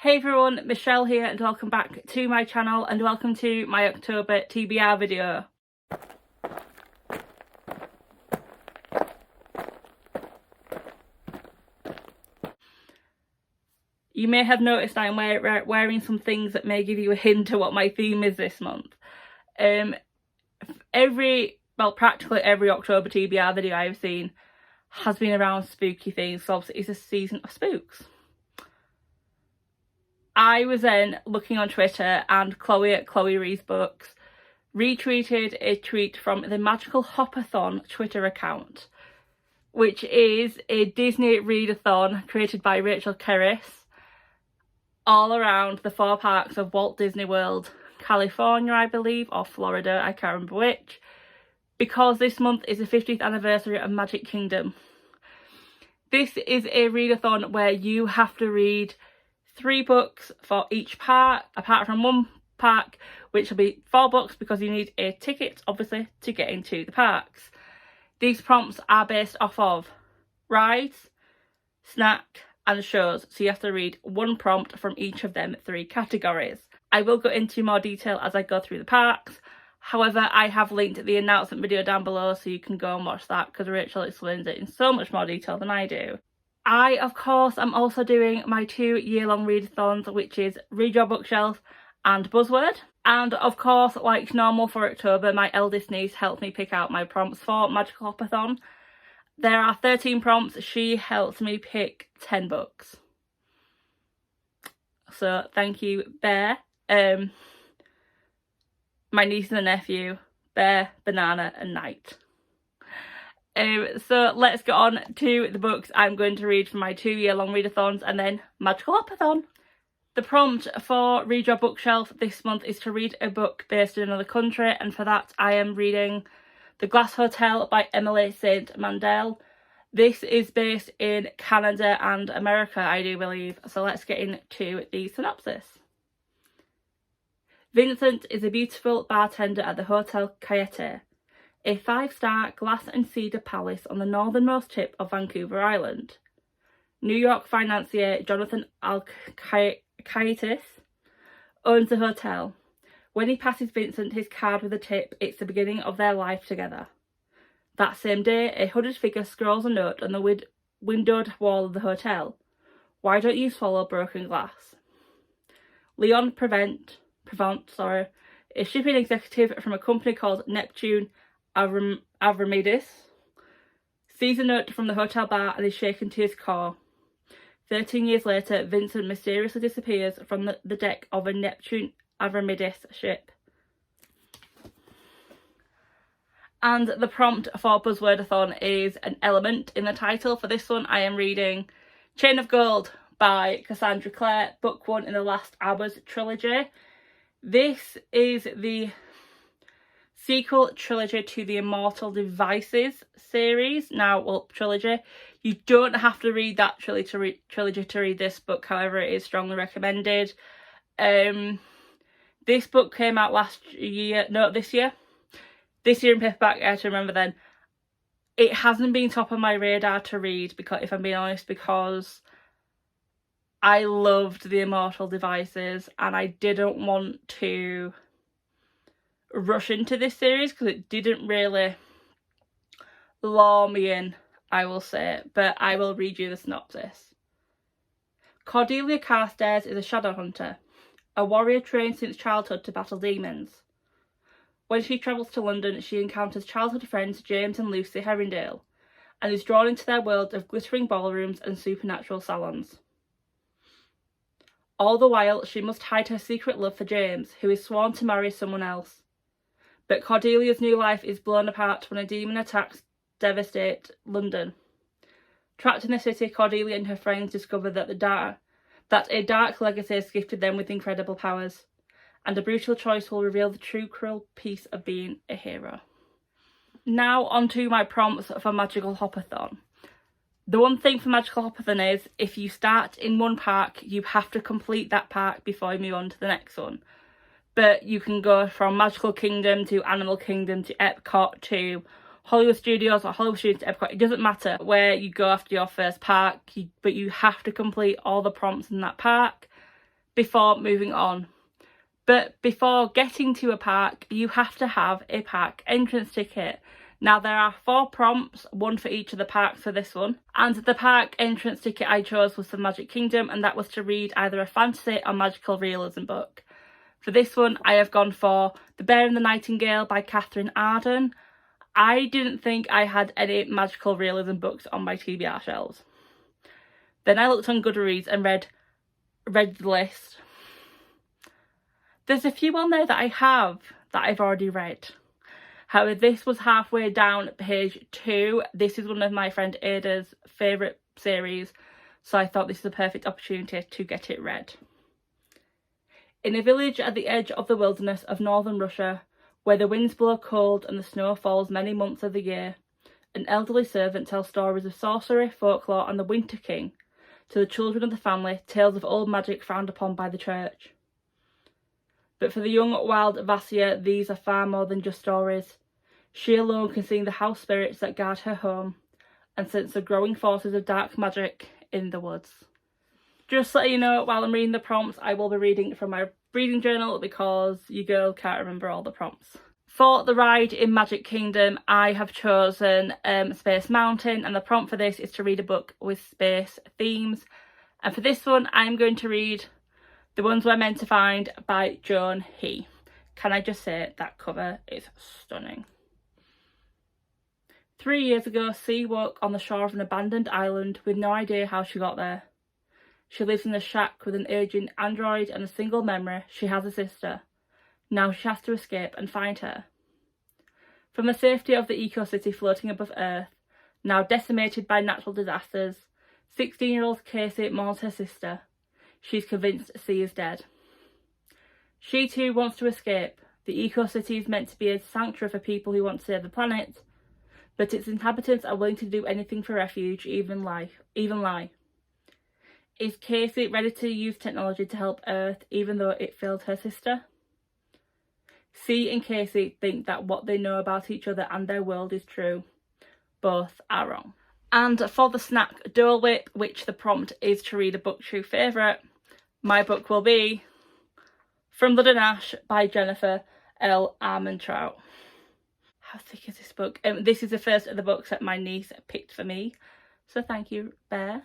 Hey everyone, Michelle here and welcome back to my channel and welcome to my October TBR video. You may have noticed I'm wearing some things that may give you a hint of what my theme is this month. Practically every October TBR video I've seen has been around spooky things, so obviously it's a season of spooks. I was then looking on Twitter and Chloe at Chloe Reads Books retweeted a tweet from the Magical Hop-A-Thon Twitter account, which is a Disney Readathon created by Rachel Kerris all around the 4 parks of Walt Disney World, California I believe, or Florida, I can't remember which, because this month is the 50th anniversary of Magic Kingdom. This is a readathon where you have to read 3 books for each park, apart from one park, which will be 4 books because you need a ticket, obviously, to get into the parks. These prompts are based off of rides, snack, and shows, so you have to read 1 prompt from each of them 3 categories. I will go into more detail as I go through the parks. However, I have linked the announcement video down below so you can go and watch that because Rachel explains it in so much more detail than I do. I, of course, am also doing my 2-year-long readathons, which is Read Your Bookshelf and Buzzword. And, of course, like normal for October, my eldest niece helped me pick out my prompts for Magical Hop-A-Thon. There are 13 prompts. She helped me pick 10 books. So, thank you, Bear. My niece and nephew, Bear, Banana and Knight. So let's get on to the books I'm going to read for my 2-year-long readathons and then Magical Hop-A-Thon. The prompt for Read Your Bookshelf this month is to read a book based in another country, and for that I am reading The Glass Hotel by Emily St. Mandel. This is based in Canada and America, I do believe, so let's get into the synopsis. Vincent is a beautiful bartender at the Hotel Cayete, a 5-star glass and cedar palace on the northernmost tip of Vancouver Island. New York financier Jonathan Alcaitis owns the hotel. When he passes Vincent his card with a tip, it's the beginning of their life together. That same day, a hooded figure scrawls a note on the windowed wall of the hotel. Why don't you swallow broken glass? Leon Prevent, a shipping executive from a company called Neptune Avramidis, sees a note from the hotel bar and is shaken to his core. 13 years later, Vincent mysteriously disappears from the deck of a Neptune Avramidis ship. And the prompt for Buzzwordathon is an element in the title. For this one, I am reading Chain of Gold by Cassandra Clare, book 1 in the Last Hours trilogy. This is the sequel trilogy to the Immortal Devices series. Trilogy. You don't have to read that trilogy to read this book, however, it is strongly recommended. This book came out this year. This year in paperback, I have to remember then. It hasn't been top of my radar to read, because if I'm being honest, because I loved the Immortal Devices and I didn't want to rush into this series because it didn't really lure me in, I will say, but I will read you the synopsis. Cordelia Carstairs is a shadow hunter, a warrior trained since childhood to battle demons. When she travels to London, she encounters childhood friends James and Lucy Herringdale and is drawn into their world of glittering ballrooms and supernatural salons. All the while, she must hide her secret love for James, who is sworn to marry someone else. But Cordelia's new life is blown apart when a demon attacks devastate London. Trapped in the city, Cordelia and her friends discover that a dark legacy has gifted them with incredible powers, and a brutal choice will reveal the true cruel piece of being a hero. Now on to my prompts for Magical Hop-A-Thon. The one thing for Magical Hop-A-Thon is, if you start in one park, you have to complete that park before you move on to the next one. But you can go from Magical Kingdom to Animal Kingdom to Epcot to Hollywood Studios or Hollywood Studios to Epcot. It doesn't matter where you go after your first park, but you have to complete all the prompts in that park. before moving on. But before getting to a park, you have to have a park entrance ticket. Now there are 4 prompts, one for each of the parks for this one. And the park entrance ticket I chose was for Magic Kingdom, and that was to read either a fantasy or magical realism book. For this one, I have gone for The Bear and the Nightingale by Catherine Arden. I didn't think I had any magical realism books on my TBR shelves. Then I looked on Goodreads and read the list. There's a few on there that I've already read. However, this was halfway down page 2. This is one of my friend Ada's favourite series, so I thought this is a perfect opportunity to get it read. In a village at the edge of the wilderness of northern Russia, where the winds blow cold and the snow falls many months of the year, an elderly servant tells stories of sorcery, folklore and the Winter King to the children of the family, tales of old magic frowned upon by the church. But for the young, wild Vasya, these are far more than just stories. She alone can see the house spirits that guard her home and sense the growing forces of dark magic in the woods. Just so you know, while I'm reading the prompts, I will be reading from my reading journal because your girl can't remember all the prompts. For the ride in Magic Kingdom, I have chosen Space Mountain, and the prompt for this is to read a book with space themes. And for this one, I'm going to read The Ones We're Meant to Find by Joan He. Can I just say that cover is stunning. 3 years ago, C woke on the shore of an abandoned island with no idea how she got there. She lives in a shack with an aging android and a single memory: she has a sister. Now she has to escape and find her. From the safety of the eco-city floating above Earth, now decimated by natural disasters, 16-year-old Casey mourns her sister. She's convinced C is dead. She too wants to escape. The eco-city is meant to be a sanctuary for people who want to save the planet, but its inhabitants are willing to do anything for refuge, even lie. Is Casey ready to use technology to help Earth, even though it failed her sister? C and Casey think that what they know about each other and their world is true. Both are wrong. And for the snack Dole Whip, which the prompt is to read a Booktube favourite, my book will be From Blood and Ash by Jennifer L. Armentrout. How thick is this book? This is the first of the books that my niece picked for me, so thank you, Bear.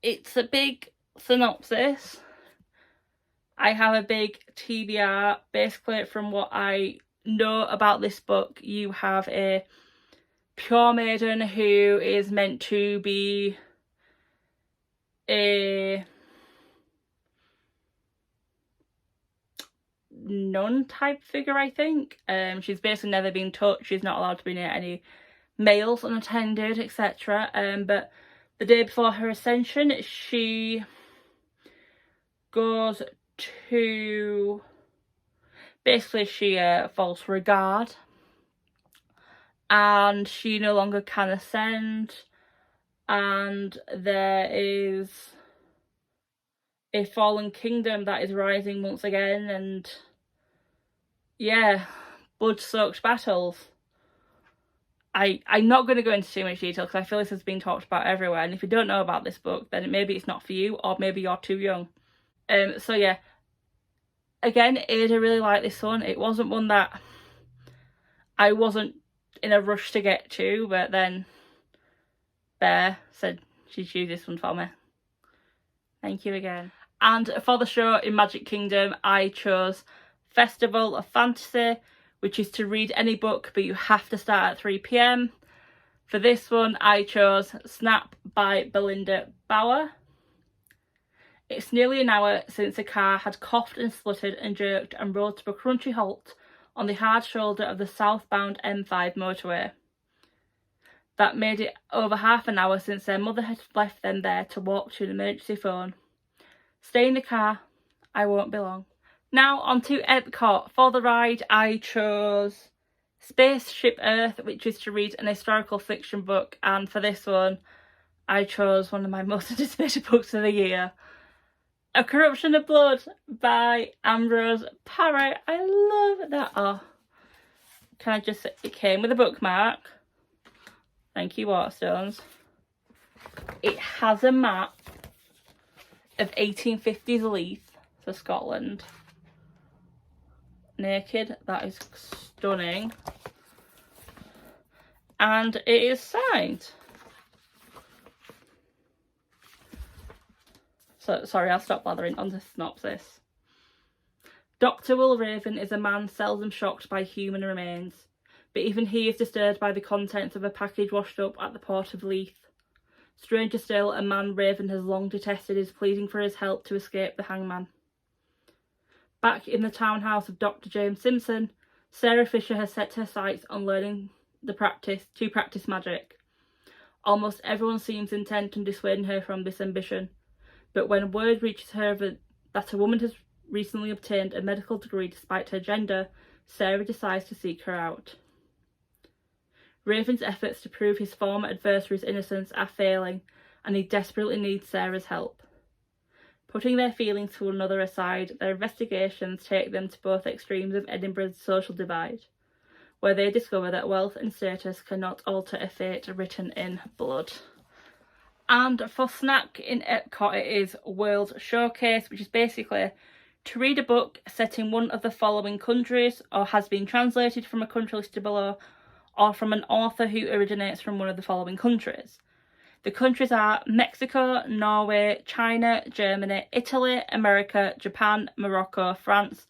It's a big synopsis. I have a big TBR. Basically, from what I know about this book, you have a pure maiden who is meant to be a nun type figure, I think. She's basically never been touched. She's not allowed to be near any males unattended, etc. But the day before her ascension, she goes to basically false regard, and she no longer can ascend, and there is a fallen kingdom that is rising once again, and yeah, blood-soaked battles. I'm not going to go into too much detail because I feel this has been talked about everywhere, and if you don't know about this book, then maybe it's not for you, or maybe you're too young. So yeah, again, Ada really liked this one. It wasn't one that I wasn't in a rush to get to, but then Bear said she'd choose this one for me. Thank you again. And for the show in Magic Kingdom, I chose Festival of Fantasy, which is to read any book, but you have to start at 3 p.m. For this one, I chose Snap by Belinda Bauer. It's nearly an hour since a car had coughed and spluttered and jerked and rolled to a crunchy halt on the hard shoulder of the southbound M5 motorway. That made it over half an hour since their mother had left them there to walk to an emergency phone. Stay in the car, I won't be long. Now on to Epcot. For the ride, I chose Spaceship Earth, which is to read an historical fiction book, and for this one, I chose one of my most anticipated books of the year, A Corruption of Blood by Ambrose Parry. I love that. Oh, can I just say, it came with a bookmark. Thank you, Waterstones. It has a map. of 1850s Leith, so Scotland. Naked, that is stunning. And it is signed. So, sorry, I'll stop blathering on the synopsis. Dr. Will Raven is a man seldom shocked by human remains, but even he is disturbed by the contents of a package washed up at the port of Leith. Stranger still, a man Raven has long detested is pleading for his help to escape the hangman. Back in the townhouse of Dr. James Simpson, Sarah Fisher has set her sights on learning to practice magic. Almost everyone seems intent on dissuading her from this ambition, but when word reaches her that a woman has recently obtained a medical degree despite her gender, Sarah decides to seek her out. Raven's efforts to prove his former adversary's innocence are failing, and he desperately needs Sarah's help. Putting their feelings to one another aside, their investigations take them to both extremes of Edinburgh's social divide, where they discover that wealth and status cannot alter a fate written in blood. And for snack in Epcot, it is World Showcase, which is basically to read a book set in one of the following countries, or has been translated from a country listed below, or from an author who originates from one of the following countries. The countries are Mexico, Norway, China, Germany, Italy, America, Japan, Morocco, France,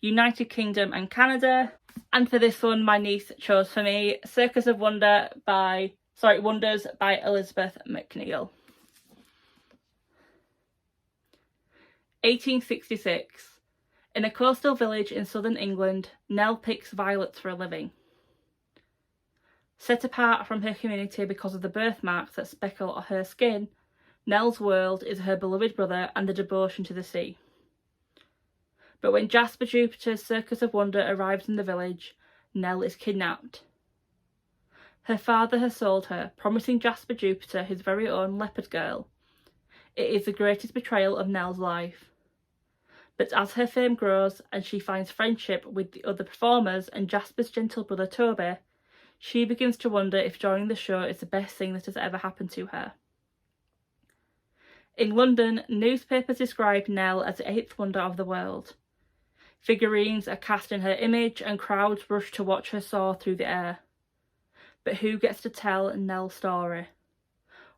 United Kingdom and Canada. And for this one, my niece chose for me Circus of Wonders by Elizabeth McNeill. 1866. In a coastal village in southern England, Nell picks violets for a living. Set apart from her community because of the birthmarks that speckle her skin, Nell's world is her beloved brother and the devotion to the sea. But when Jasper Jupiter's Circus of Wonder arrives in the village, Nell is kidnapped. Her father has sold her, promising Jasper Jupiter his very own leopard girl. It is the greatest betrayal of Nell's life. But as her fame grows and she finds friendship with the other performers and Jasper's gentle brother Toby, she begins to wonder if joining the show is the best thing that has ever happened to her. In London, newspapers describe Nell as the eighth wonder of the world. Figurines are cast in her image and crowds rush to watch her soar through the air. But who gets to tell Nell's story?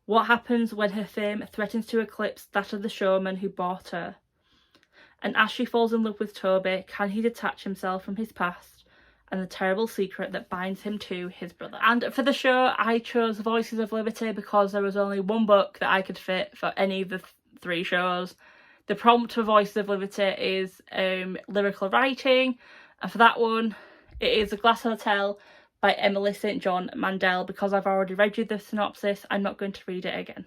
What happens when her fame threatens to eclipse that of the showman who bought her? And as she falls in love with Toby, can he detach himself from his past and the terrible secret that binds him to his brother? And for the show, I chose Voices of Liberty because there was only one book that I could fit for any of the three shows. The prompt for Voices of Liberty is lyrical writing, and for that one, it is A Glass Hotel by Emily St. John Mandel. Because I've already read you the synopsis, I'm not going to read it again.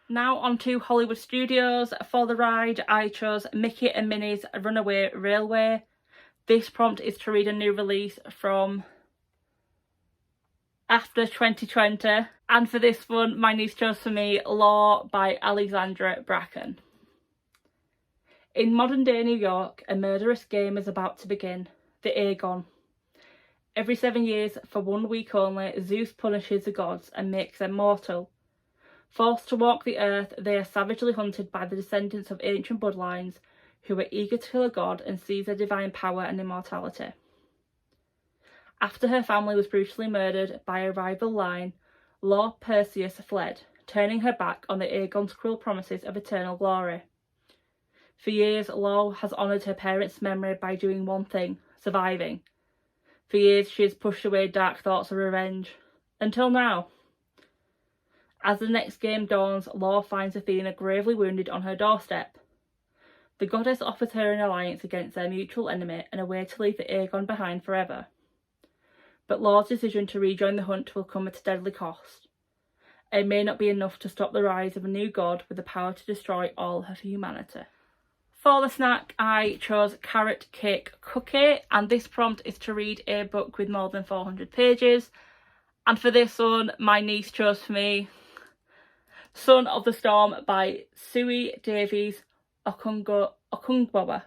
Now on to Hollywood Studios. For the ride, I chose Mickey and Minnie's Runaway Railway. This prompt is to read a new release from after 2020. And for this one, my niece chose for me Law by Alexandra Bracken. In modern-day New York, a murderous game is about to begin, the Aegon. Every 7 years, for 1 week only, Zeus punishes the gods and makes them mortal. Forced to walk the earth, they are savagely hunted by the descendants of ancient bloodlines who are eager to kill a god and seize their divine power and immortality. After her family was brutally murdered by a rival line, Law Perseus fled, turning her back on the Aegon's cruel promises of eternal glory. For years, Law has honoured her parents' memory by doing one thing, surviving. For years, she has pushed away dark thoughts of revenge. Until now. As the next game dawns, Law finds Athena gravely wounded on her doorstep. The goddess offers her an alliance against their mutual enemy and a way to leave the Aegon behind forever. But Law's decision to rejoin the hunt will come at a deadly cost. It may not be enough to stop the rise of a new god with the power to destroy all of humanity. For the snack, I chose Carrot Cake Cookie, and this prompt is to read a book with more than 400 pages. And for this one, my niece chose for me Son of the Storm by Sui Davies Okungwawa.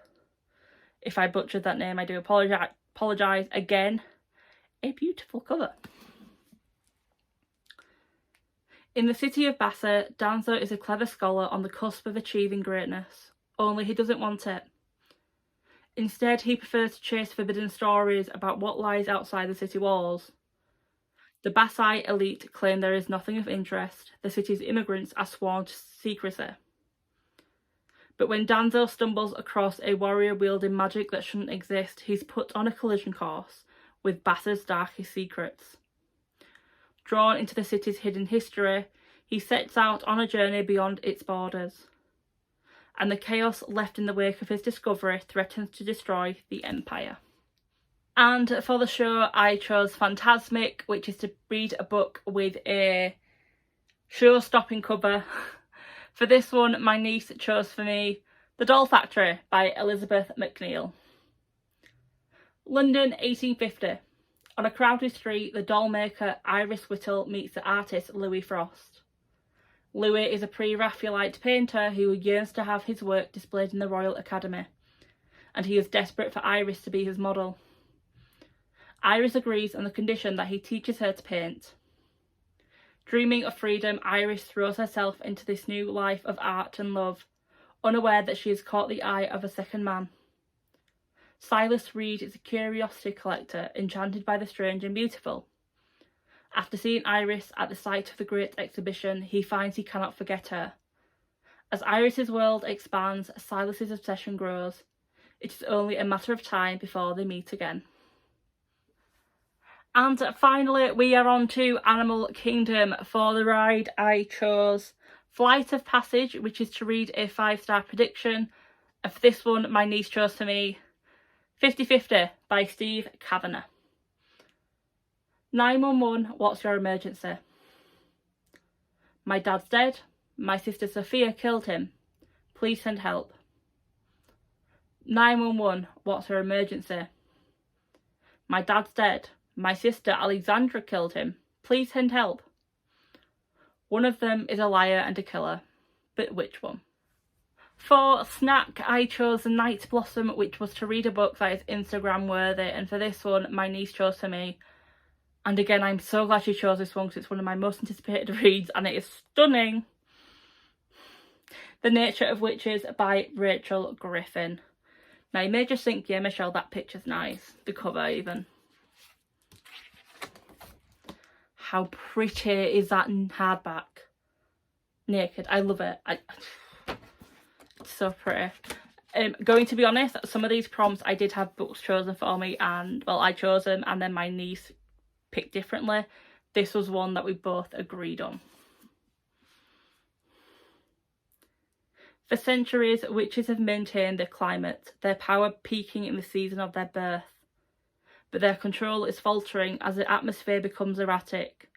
If I butchered that name, I do apologise again. A beautiful cover. In the city of Bassa, Danzo is a clever scholar on the cusp of achieving greatness, only he doesn't want it. Instead, he prefers to chase forbidden stories about what lies outside the city walls. The Bassite elite claim there is nothing of interest, the city's immigrants are sworn to secrecy. But when Danzo stumbles across a warrior wielding magic that shouldn't exist, he's put on a collision course with Bassa's darkest secrets. Drawn into the city's hidden history, he sets out on a journey beyond its borders. And the chaos left in the wake of his discovery threatens to destroy the Empire. And for the show, I chose Phantasmic, which is to read a book with a show-stopping cover. For this one, my niece chose for me The Doll Factory by Elizabeth McNeill. London, 1850. On a crowded street, the doll maker Iris Whittle meets the artist Louis Frost. Louis is a pre-Raphaelite painter who yearns to have his work displayed in the Royal Academy, and he is desperate for Iris to be his model. Iris agrees on the condition that he teaches her to paint. Dreaming of freedom, Iris throws herself into this new life of art and love, unaware that she has caught the eye of a second man. Silas Reed is a curiosity collector, enchanted by the strange and beautiful. After seeing Iris at the site of the Great Exhibition, he finds he cannot forget her. As Iris's world expands, Silas's obsession grows. It is only a matter of time before they meet again. And finally, we are on to Animal Kingdom. For the ride, I chose Flight of Passage, which is to read a 5-star prediction. And for this one, my niece chose for me 50/50 by Steve Kavanagh. 911, what's your emergency? My dad's dead. My sister Sophia killed him. Please send help. 911, what's your emergency? My dad's dead. My sister Alexandra killed him. Please send help. One of them is a liar and a killer. But which one? For snack, I chose The Night Blossom, which was to read a book that is Instagram worthy. And for this one, my niece chose for me. And again, I'm so glad she chose this one because it's one of my most anticipated reads and it is stunning. The Nature of Witches by Rachel Griffin. Now, you may just think, yeah, Michelle, that picture's nice. The cover, even. How pretty is that hardback? Naked. I love it. It's so pretty. Going to be honest, some of these prompts I did have books chosen for me, and well, I chose them and then my niece picked differently. This was one that we both agreed on. For centuries, witches have maintained their climate, their power peaking in the season of their birth. But their control is faltering as the atmosphere becomes erratic.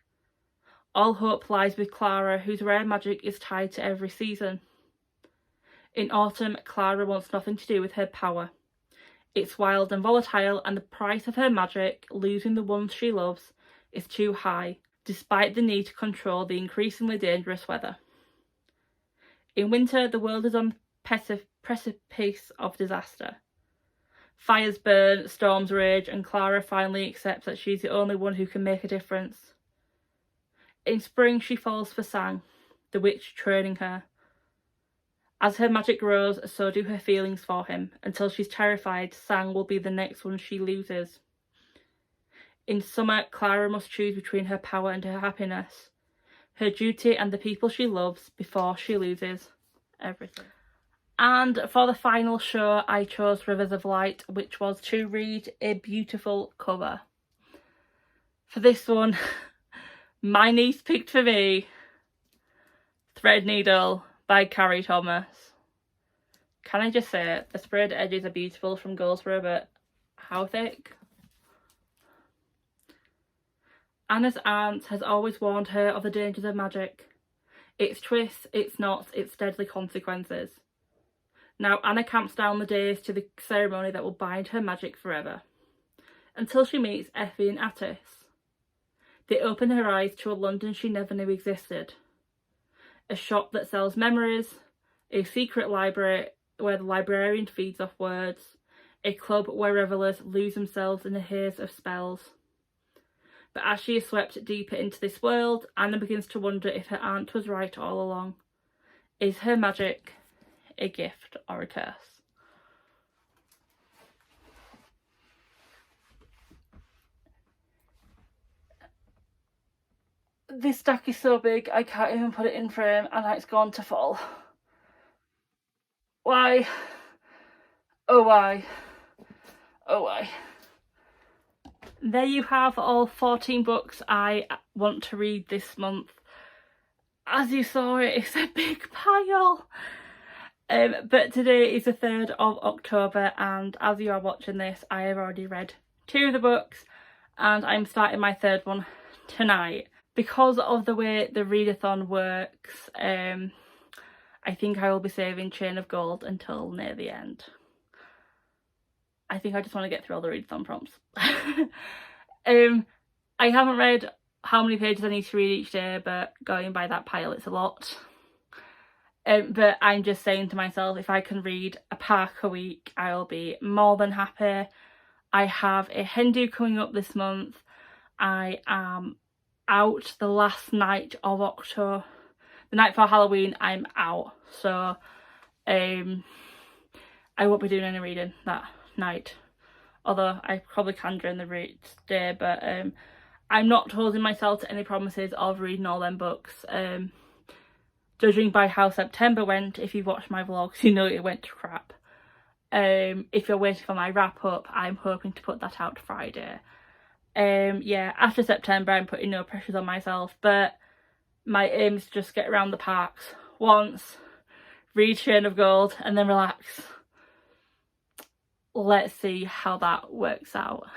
All hope lies with Clara, whose rare magic is tied to every season. In autumn, Clara wants nothing to do with her power. It's wild and volatile, and the price of her magic, losing the ones she loves, is too high, despite the need to control the increasingly dangerous weather. In winter, the world is on precipice of disaster. Fires burn, storms rage, and Clara finally accepts that she's the only one who can make a difference. In spring, she falls for Sang, the witch training her. As her magic grows, so do her feelings for him, until she's terrified Sang will be the next one she loses. In summer, Clara must choose between her power and her happiness, her duty and the people she loves before she loses everything. And for the final show, I chose Rivers of Light, which was to read a beautiful cover. For this one, my niece picked for me Threadneedle by Carrie Thomas. Can I just say, the sprayed edges are beautiful from Goldsboro, but how thick? Anna's aunt has always warned her of the dangers of magic. Its twists, its knots, its deadly consequences. Now Anna camps down the days to the ceremony that will bind her magic forever, until she meets Effie and Attis. They open her eyes to a London she never knew existed. A shop that sells memories, a secret library where the librarian feeds off words, a club where revellers lose themselves in a haze of spells. But as she is swept deeper into this world, Anna begins to wonder if her aunt was right all along. Is her magic a gift or a curse? This stack is so big I can't even put it in frame and it's gone to fall. Why? Oh why? Oh why? There you have all 14 books I want to read this month. As you saw, it's a big pile. But today is the 3rd of October, and as you are watching this, I have already read 2 of the books and I'm starting my 3rd one tonight. Because of the way the readathon works, I think I will be saving Chain of Gold until near the end. I think I just want to get through all the readathon prompts. I haven't read how many pages I need to read each day, but going by that pile, it's a lot. But I'm just saying to myself, if I can read a park a week, I'll be more than happy. I have a hen do coming up this month. I am out the last night of October. The night before Halloween, I'm out. So I won't be doing any reading that night. Although I probably can during the day, but I'm not holding myself to any promises of reading all them books. Judging by how September went, if you've watched my vlogs, you know it went to crap. If you're waiting for my wrap up, I'm hoping to put that out Friday. Yeah, after September, I'm putting no pressures on myself, but my aim is to just get around the parks once, read Chain of Gold, and then relax. Let's see how that works out.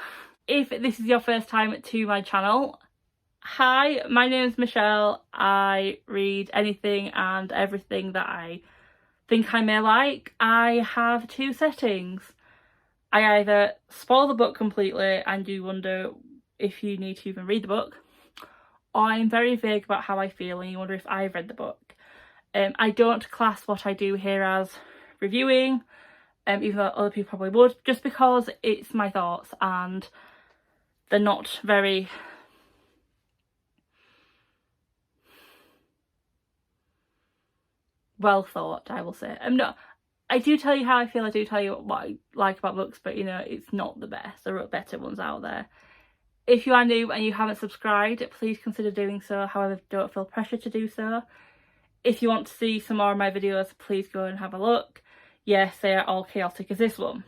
If this is your first time to my channel, hi, my name is Michelle. I read anything and everything that I think I may like. I have 2 settings. I either spoil the book completely and you wonder if you need to even read the book, or I'm very vague about how I feel and you wonder if I've read the book. I don't class what I do here as reviewing, even though other people probably would, just because it's my thoughts and they're not very well thought, I will say. I do tell you how I feel, I do tell you what I like about books, but you know, it's not the best. There are better ones out there. If you are new and you haven't subscribed, please consider doing so. However, don't feel pressure to do so. If you want to see some more of my videos, please go and have a look. Yes, they are all chaotic as this one.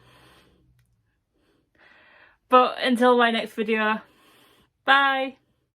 But until my next video, bye!